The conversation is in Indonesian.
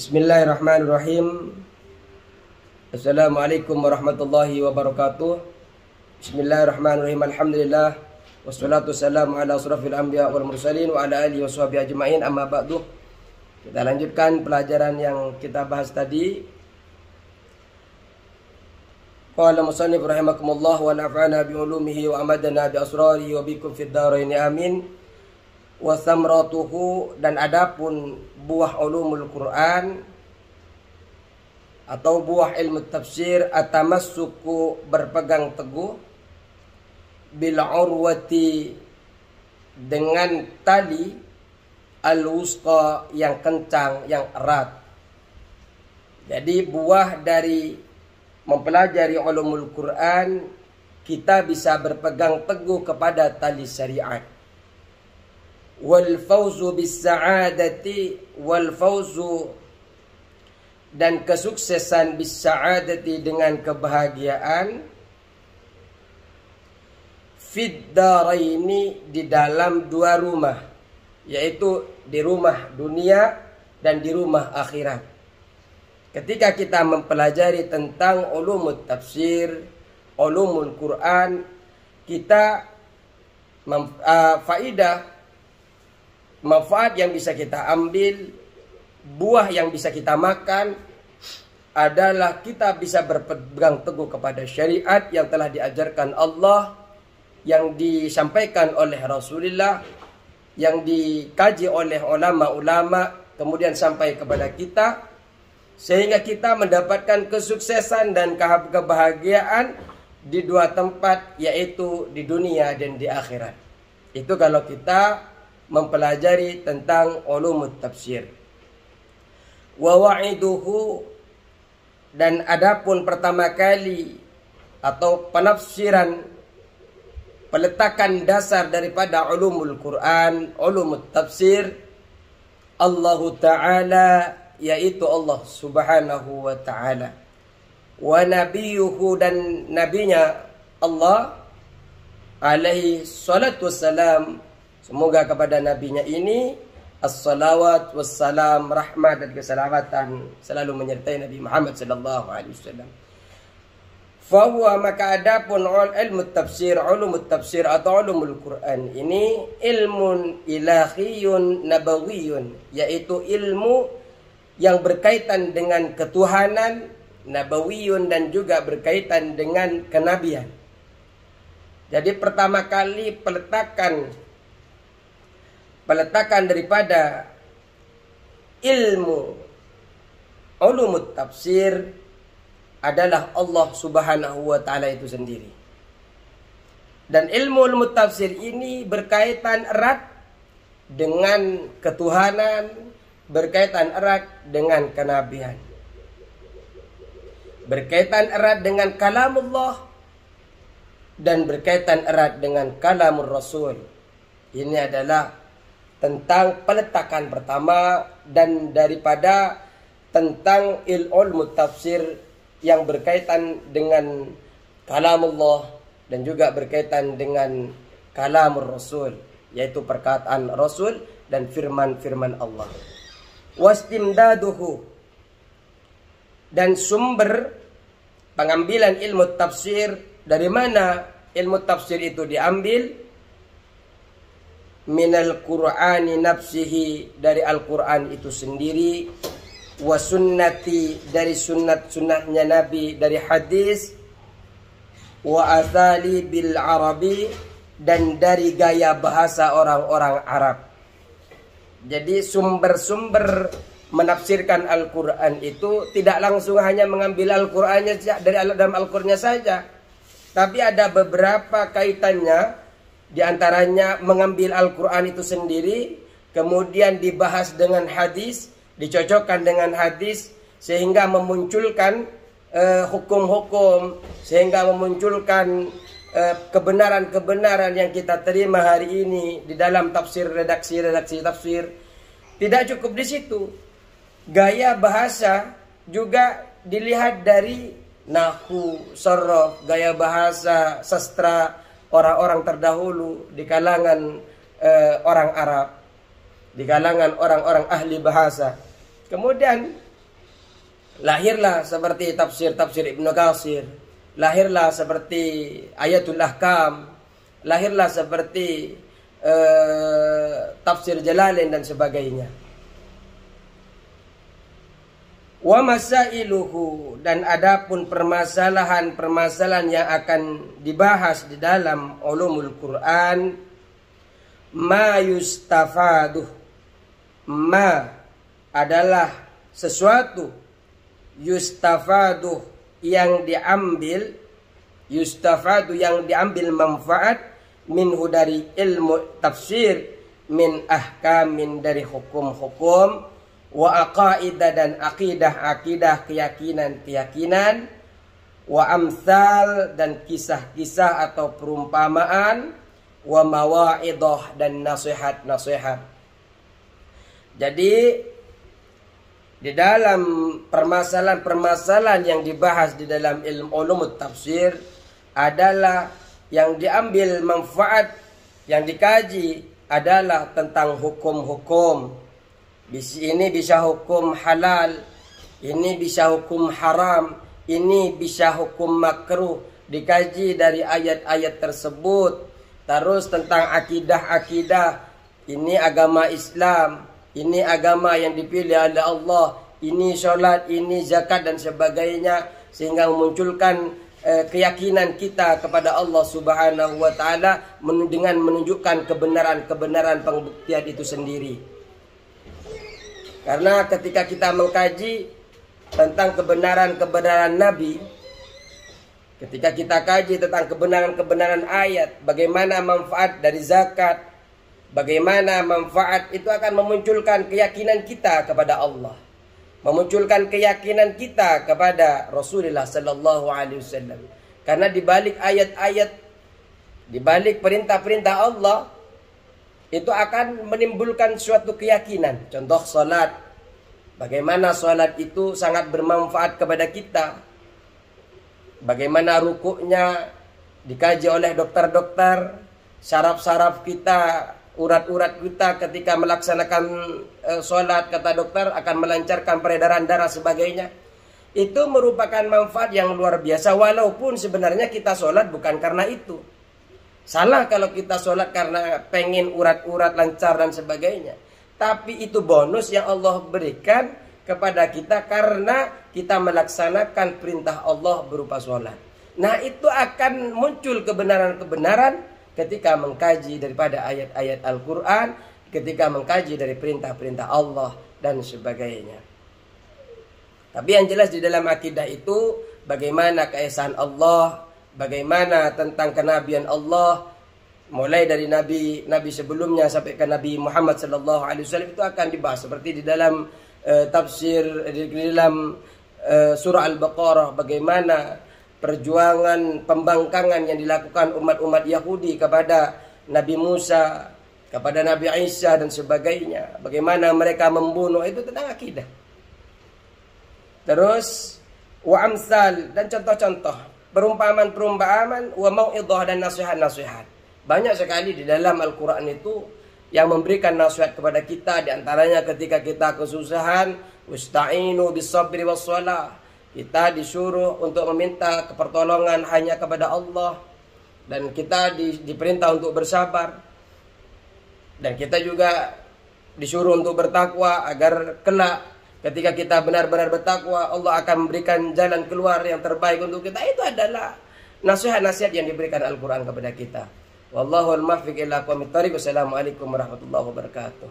Bismillahirrahmanirrahim. Assalamualaikum warahmatullahi wabarakatuh. Bismillahirrahmanirrahim. Alhamdulillah wassalatu wassalamu ala asrafil anbiya wal mursalin wa ala alihi washabihi ajmain. Amma ba'du. Kita lanjutkan pelajaran yang kita bahas tadi. Qala musannif rahimakumullah wa nafa'ana bi ulumihi wa amadana bi asrarihi wa bikum fid dharain amin. Wa thamratuhu, dan adapun buah ulumul Quran atau buah ilmu tafsir, atamassuku, berpegang teguh, bil urwati, dengan tali, al wusqa, yang kencang, yang erat. Jadi buah dari mempelajari ulumul Quran, kita bisa berpegang teguh kepada tali syariat. Wal fawzu bis sa'adati, wal fawzu, dan kesuksesan bis sa'adati, dengan kebahagiaan, fid daraini, di dalam dua rumah, yaitu di rumah dunia dan di rumah akhirat. Ketika kita mempelajari tentang ulumul tafsir, ulumul Quran, kita manfaat yang bisa kita ambil, buah yang bisa kita makan, adalah kita bisa berpegang teguh kepada syariat yang telah diajarkan Allah, yang disampaikan oleh Rasulullah, yang dikaji oleh ulama-ulama, kemudian sampai kepada kita, sehingga kita mendapatkan kesuksesan dan kebahagiaan di dua tempat, yaitu di dunia dan di akhirat. Itu kalau kita mempelajari tentang ulumut tafsir. Wa wa'iduhu, dan adapun pertama kali atau penafsiran, peletakan dasar daripada ulumul Quran, ulumut tafsir, Allah Ta'ala, yaitu Allah Subhanahu wa Ta'ala, wa nabiyuhu, dan nabinya Allah alaihi salatu wassalam, semoga kepada nabinya ini as-salawat wassalam, rahmat dan keselamatan selalu menyertai Nabi Muhammad sallallahu alaihi wasallam. Fahuwa, maka adapun ilmu tafsir, ulumut tafsir atau ulumul Quran ini, ilmun ilahiyun nabawiyun, yaitu ilmu yang berkaitan dengan ketuhanan, nabawiyun, dan juga berkaitan dengan kenabian. Jadi pertama kali peletakan daripada ilmu ulumut tafsir adalah Allah Subhanahu wa Ta'ala itu sendiri. Dan ilmu ulumut tafsir ini berkaitan erat dengan ketuhanan, berkaitan erat dengan kenabian, berkaitan erat dengan kalamullah, dan berkaitan erat dengan kalamur Rasul. Ini adalah tentang peletakan pertama, dan daripada tentang ilmu tafsir yang berkaitan dengan kalamullah dan juga berkaitan dengan kalamur Rasul, yaitu perkataan Rasul dan firman-firman Allah. Wastimdaduhu, dan sumber pengambilan ilmu tafsir, dari mana ilmu tafsir itu diambil? Minal Qur'ani nafsihi, dari Al-Quran itu sendiri, wa sunnati, dari sunnahnya Nabi, dari hadis, wa athali bil arabi, dan dari gaya bahasa orang-orang Arab. Jadi sumber-sumber menafsirkan Al-Quran itu tidak langsung hanya mengambil Al-Qurannya dari dalam Al-Qurannya saja, tapi ada beberapa kaitannya. Di antaranya mengambil Al-Quran itu sendiri, kemudian dibahas dengan hadis, dicocokkan dengan hadis, sehingga memunculkan hukum-hukum, sehingga memunculkan kebenaran-kebenaran yang kita terima hari ini di dalam tafsir, redaksi tafsir. Tidak cukup di situ, gaya bahasa juga dilihat dari nahwu, sorof, gaya bahasa, sastra orang-orang terdahulu di kalangan orang Arab, di kalangan orang-orang ahli bahasa. Kemudian Lahirlah seperti tafsir-tafsir Ibnu Katsir, lahirlah seperti Ayatul Ahkam, lahirlah seperti tafsir Jalalain dan sebagainya. Wa masailuhu, dan adapun permasalahan-permasalahan yang akan dibahas di dalam ulumul Quran, ma yustafaduh, ma adalah sesuatu, yustafaduh yang diambil, yustafadu yang diambil manfaat, minhu dari ilmu tafsir, min ahkamin dari hukum-hukum, wa aqaidah dan akidah-akidah, keyakinan-keyakinan, wa amsal dan kisah-kisah atau perumpamaan, wa mawaidah dan nasihat-nasihat. Jadi di dalam permasalahan-permasalahan yang dibahas di dalam ilmu ulumut tafsir adalah yang diambil manfaat, yang dikaji adalah tentang hukum-hukum. Ini bisa hukum halal, ini bisa hukum haram, ini bisa hukum makruh, dikaji dari ayat-ayat tersebut. Terus tentang akidah-akidah, ini agama Islam, ini agama yang dipilih oleh Allah, ini sholat, ini zakat dan sebagainya, sehingga memunculkan keyakinan kita kepada Allah Subhanahu wa taala dengan menunjukkan kebenaran-kebenaran pembuktian itu sendiri. Karena ketika kita mengkaji tentang kebenaran-kebenaran Nabi, ketika kita kaji tentang kebenaran-kebenaran ayat, bagaimana manfaat dari zakat, bagaimana manfaat itu akan memunculkan keyakinan kita kepada Allah, memunculkan keyakinan kita kepada Rasulullah sallallahu alaihi wasallam. Karena di balik ayat-ayat, di balik perintah-perintah Allah, itu akan menimbulkan suatu keyakinan. Contoh salat, bagaimana salat itu sangat bermanfaat kepada kita, bagaimana rukuknya dikaji oleh dokter-dokter, saraf-saraf kita, urat-urat kita ketika melaksanakan salat, kata dokter akan melancarkan peredaran darah sebagainya. Itu merupakan manfaat yang luar biasa, walaupun sebenarnya kita salat bukan karena itu. Salah kalau kita sholat karena pengen urat-urat lancar dan sebagainya. Tapi itu bonus yang Allah berikan kepada kita karena kita melaksanakan perintah Allah berupa sholat. Nah, itu akan muncul kebenaran-kebenaran ketika mengkaji daripada ayat-ayat Al-Quran, ketika mengkaji dari perintah-perintah Allah dan sebagainya. Tapi yang jelas di dalam akidah itu bagaimana keesaan Allah, bagaimana tentang kenabian Allah, mulai dari nabi sebelumnya sampai ke Nabi Muhammad sallallahu alaihi wasallam, itu akan dibahas seperti di dalam tafsir, di dalam surah Al-Baqarah, bagaimana perjuangan pembangkangan yang dilakukan umat-umat Yahudi kepada Nabi Musa, kepada Nabi Isa dan sebagainya, bagaimana mereka membunuh, itu tentang akidah. Terus wa amsal dan contoh-contoh, perumpamaan-perumpamaan, wa mau'idhah dan nasihat-nasihat. Banyak sekali di dalam Al-Quran itu yang memberikan nasihat kepada kita. Di antaranya ketika kita kesusahan, wasta'inu bis-sabri was-shalah. Kita disuruh untuk meminta pertolongan hanya kepada Allah, dan kita diperintah untuk bersabar. Dan kita juga disuruh untuk bertakwa agar kelak ketika kita benar-benar bertakwa, Allah akan memberikan jalan keluar yang terbaik untuk kita. Itu adalah nasihat-nasihat yang diberikan Al-Quran kepada kita. Wallahul muwaffiq ila aqwamit thoriq. Wassalamualaikum warahmatullahi wabarakatuh.